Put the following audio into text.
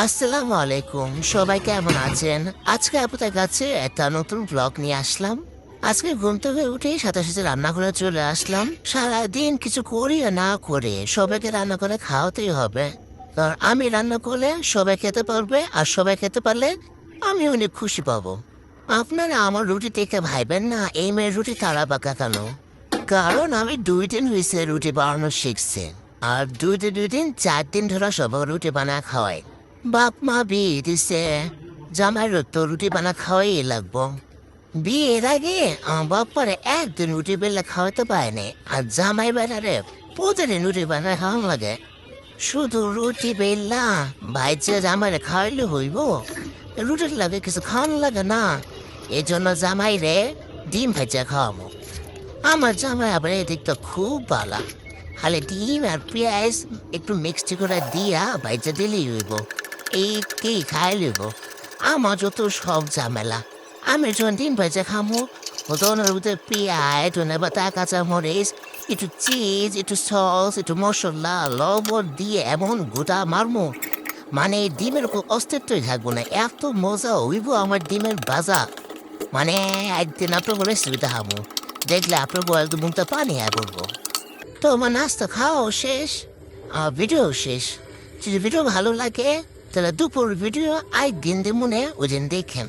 আসসালামু আলাইকুম, সবাই কেমন আছেন? আজকে আপনাদের কাছে একটা নতুন ব্লগ নিয়ে আসলাম। আজকে ঘুম থেকে উঠেই সাথে সাথে রান্নাঘরে চলে আসলাম। সারাদিন কিছু করি আর না করে সবাইকে রান্না করে খাওয়াতেই হবে। কারণ আমি রান্না করলে সবাই খেতে পারবে, আর সবাই খেতে পারলে আমি অনেক খুশি পাবো। আপনারা আমার রুটি দেখে ভাইবেন না এই মেয়ের রুটি তারা পাকা কেন। কারণ আমি 2 দিন হয়েছে রুটি বানানো শিখছি। আর 2 দিন 4 দিন ধরে সবাই রুটি বানা খাওয়াই। বাপ মা বিয়ে দিছে, জামাইরও তো রুটি বানা খাওয়াই লাগবো। বিয়ের আগে আমার বাপ্পারে একদিন রুটি বেলা খাওয়াতে পারেনি, আর জামাই বেলারে প্রতিদিন রুটি বানা খাওয়ানো লাগে। শুধু রুটি বেললা ভাইজে জামাইরে খাওয়াইলে হইব? রুটির লাগে কিছু খাওয়ানো লাগে না। এই জন্য জামাই রে ডিম ভাজা খাওয়াবো। আমার জামাই আবার এদিক তো খুব ভালো, খালি ডিম আর পেঁয়াজ একটু মিক্সড করে দিয়া ভাইজা দিলেই হইব। এই কি খাই লইব। আমার যত সব ঝামেলা। আমি যখন ডিম ভাজা খামো ওদের মধ্যে পেঁয়াজ ধনে পাতা কাঁচামরিচ একটু চিজ একটু সস একটু মশলা লবণ দিয়ে এমন গোটা মারমো, মানে ডিমের খুব অস্তিত্বই থাকবো না। এত মজা হইব আমার ডিমের ভাজা। মানে একদিন আপনার রেসিপিতে খাবো, দেখলে আপনার একদম মুখটা পানি হয়ে পড়বো। তো আমার নাস্তা খাওয়াও শেষ, আর ভিডিও শেষ। যদি ভিডিও ভালো লাগে তাহলে দুপুর ভিডিও একদিন মনে ওই দিন দেখেন।